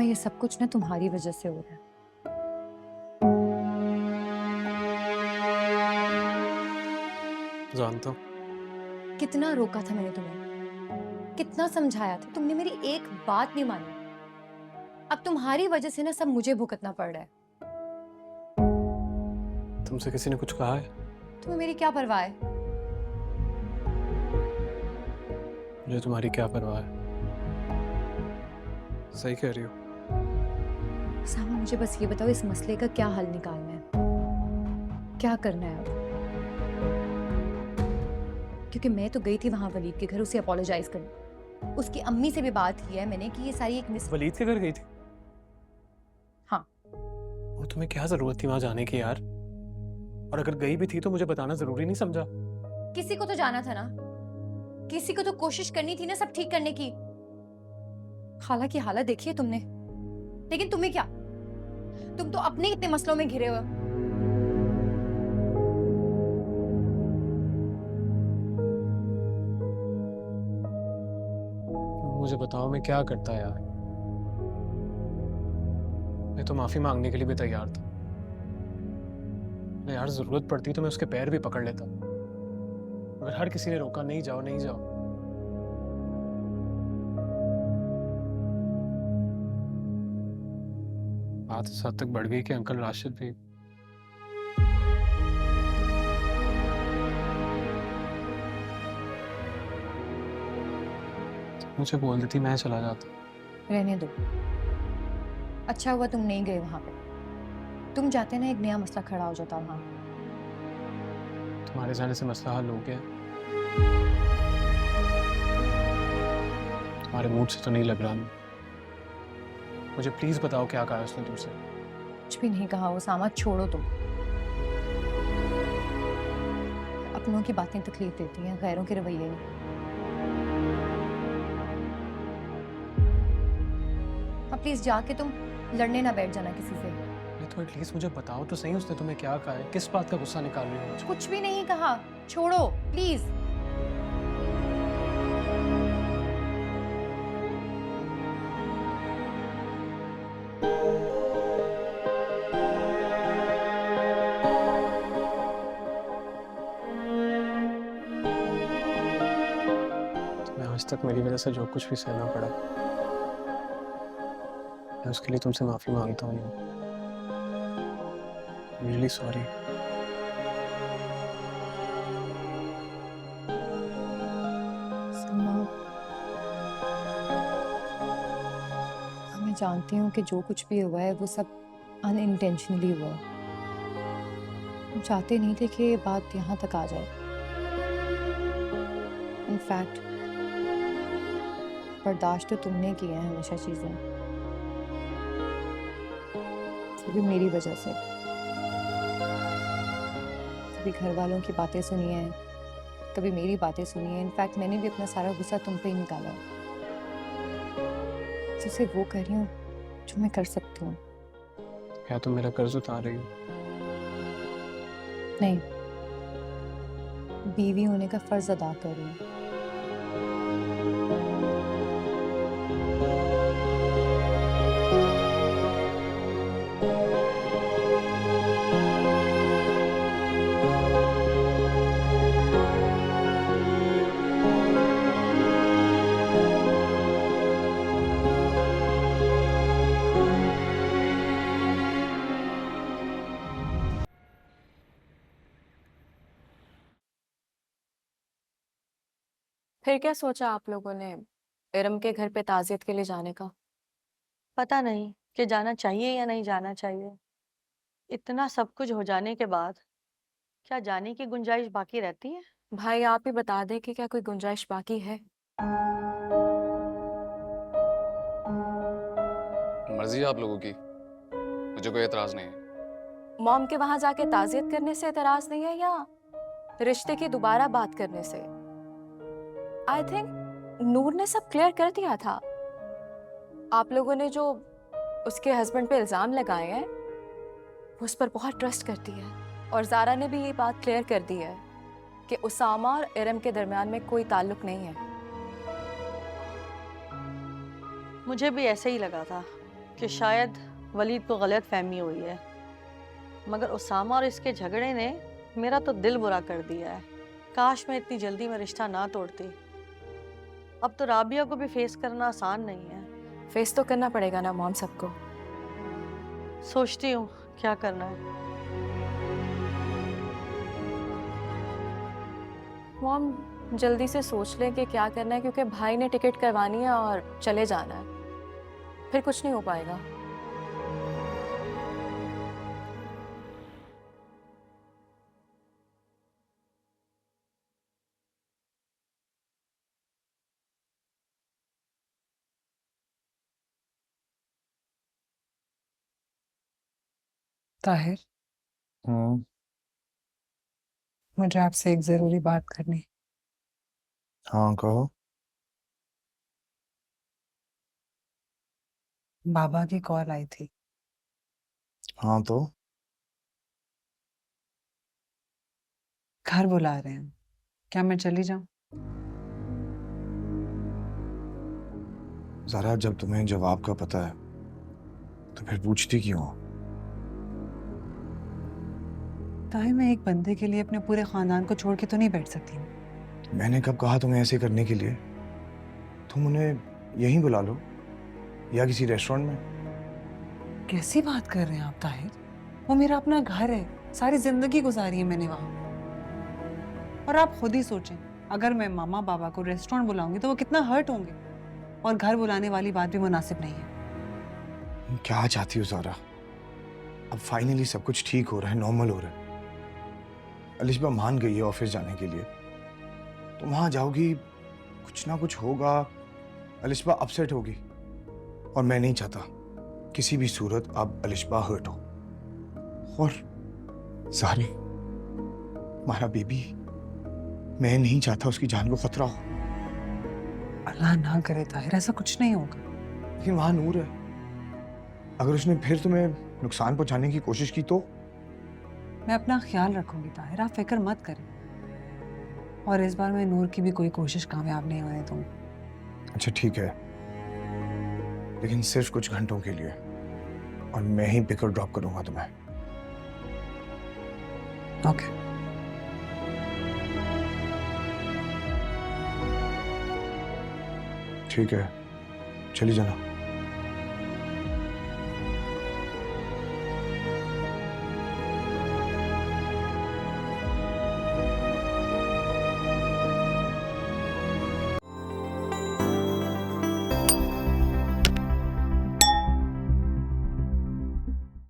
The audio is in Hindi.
सामा, ये सब कुछ ना तुम्हारी वजह से हो रहा है। जानता हूँ। कितना रोका था मैंने तुम्हें, कितना समझाया था, तुमने मेरी एक बात नहीं मानी। अब तुम्हारी वजह से ना सब मुझे भुगतना पड़ रहा है। तुमसे किसी ने कुछ कहा है? तुम्हें मेरी क्या परवाह है? मुझे तुम्हारी क्या परवाह है? सही कह रही हो। सामा, मुझे बस ये बताओ, इस मसले का क्या हल निकालना है, क्या करना है अब? क्योंकि मैं तो गई थी वहां वलीद के घर उसे अपोलोजाइज करने। उसकी अम्मी से भी बात की है मैंने कि ये सारी एक वलीद के घर गई थी? हाँ। वो तुम्हें क्या जरूरत थी वहां जाने की यार? और अगर गई भी थी तो मुझे बताना जरूरी नहीं समझा? किसी को तो जाना था ना, किसी को तो कोशिश करनी थी ना सब ठीक करने की। खाला की हालत देखी है तुमने, लेकिन तुम्हें क्या, तुम तो अपने इतने मसलों में घिरे हुए हो। मुझे बताओ मैं क्या करता यार? मैं तो माफी मांगने के लिए भी तैयार था। मैं यार जरूरत पड़ती तो मैं उसके पैर भी पकड़ लेता। अगर हर किसी ने रोका नहीं जाओ नहीं जाओ। बात इस हद तक बढ़ गई कि अंकल राशिद भी मुझे बोल देती मैं चला जाता। रहने दो, अच्छा हुआ तुम नहीं गए वहां पे। तुम जाते ना एक नया मसला खड़ा हो जाता वहां। तुम्हारे जाने से मसला हल हो गया? तुम्हारे मूड से तो नहीं लग रहा। मुझे प्लीज बताओ क्या कहा उसने तुमसे? कुछ भी नहीं कहा उसामा, छोड़ो तुम। अपनों की बातें तकलीफ देती हैं, गैरों के रवैये नहीं। अब प्लीज जाके तुम लड़ने ना बैठ जाना किसी से। नहीं तो एटलीस्ट मुझे बताओ तो सही उसने तुम्हें क्या कहा है? किस बात का गुस्सा निकाल रही हो मुझे? कुछ भी नहीं कहा, छोड़ो प्लीज। तुम्हें आज तक मेरी वजह से जो कुछ भी सहना पड़ा, मैं उसके लिए तुमसे माफी मांगता हूँ। Really sorry. समा, मैं जानती हूँ कि जो कुछ भी हुआ है वो सब अनइंटेंशनली हुआ। हम चाहते नहीं थे कि ये बात यहाँ तक आ जाए। इनफैक्ट बर्दाश्त तो तुमने की है हमेशा चीजें, वो भी मेरी वजह से। कभी घर वालों की बातें सुनी है, कभी मेरी बातें सुनी है। इनफैक्ट मैंने भी अपना सारा गुस्सा तुम पे ही निकाला है। तो सिर्फ वो कर रही हूँ जो मैं कर सकती हूँ। क्या तुम मेरा कर्ज उतार रही हो? नहीं, बीवी होने का फर्ज अदा कर रही हूँ। फिर क्या सोचा आप लोगों ने इरम के घर पे ताजियत के लिए जाने का? पता नहीं कि जाना चाहिए या नहीं जाना चाहिए। इतना सब कुछ हो जाने के बाद क्या जाने की गुंजाइश बाकी रहती है? भाई आप ही बता दें कि क्या कोई गुंजाइश बाकी है? मर्जी है आप लोगों की, मुझे कोई एतराज नहीं है। मॉम के वहां जाके ताजियत करने से एतराज नहीं है या रिश्ते की दोबारा बात करने से? आई थिंक नूर ने सब क्लियर कर दिया था। आप लोगों ने जो उसके हस्बैंड पे इल्जाम लगाए हैं वो उस पर बहुत ट्रस्ट करती है, और जारा ने भी ये बात क्लियर कर दी है कि उसामा और इरम के दरमियान में कोई ताल्लुक नहीं है। मुझे भी ऐसे ही लगा था कि शायद वलीद को गलत फहमी हुई है, मगर उसामा और इसके झगड़े ने मेरा तो दिल बुरा कर दिया है। काश मैं इतनी जल्दी में रिश्ता ना तोड़ती। अब तो राबिया को भी फेस करना आसान नहीं है। फेस तो करना पड़ेगा ना मॉम सबको। सोचती हूँ क्या करना है। मॉम जल्दी से सोच लें कि क्या करना है, क्योंकि भाई ने टिकट करवानी है और चले जाना है, फिर कुछ नहीं हो पाएगा। ताहिर, मुझे आपसे एक जरूरी बात करनी है। हाँ कहो। बाबा की कॉल आई थी। हाँ तो घर बुला रहे हैं, क्या मैं चली जाऊं? जरा जब तुम्हें जवाब का पता है तो फिर पूछती क्यों हो? ताहिर, मैं एक बंदे के लिए अपने पूरे खानदान को छोड़ के तो नहीं बैठ सकती हूँ। मैंने कब कहा तुम्हें ऐसे करने के लिए? तुम उन्हें यहीं बुला लो या किसी रेस्टोरेंट में। कैसी बात कर रहे हैं आप ताहिर? वो मेरा अपना घर है, सारी जिंदगी गुजारी है मैंने वहां। और आप खुद ही सोचें, अगर मैं मामा बाबा को रेस्टोरेंट बुलाऊंगी तो वो कितना हर्ट होंगे। और घर बुलाने वाली बात भी मुनासिब नहीं है। तुम क्या चाहती हो ज़ारा? अब फाइनली सब कुछ ठीक हो रहा है, नॉर्मल हो रहा है। अलिशबा मान गई है ऑफिस जाने के लिए। तुम वहां जाओगी, कुछ ना कुछ होगा, अलिशबा अपसेट होगी। और मैं नहीं चाहता किसी भी सूरत अब अलिशबा हर्ट हो। और ज़ारी, हमारा बेबी, मैं नहीं चाहता उसकी जान को खतरा हो। अल्लाह ना करे ताहिर, ऐसा कुछ नहीं होगा। लेकिन वहां नूर है, अगर उसने फिर तुम्हें नुकसान पहुंचाने की कोशिश की तो? मैं अपना ख्याल रखूंगी ताहिर, आप फिक्र मत करें। और इस बार मैं नूर की भी कोई कोशिश कामयाब नहीं होने दूंगी। अच्छा ठीक है, लेकिन सिर्फ कुछ घंटों के लिए, और मैं ही पिक और ड्रॉप करूंगा तुम्हें। ओके। ठीक है, चली जाना।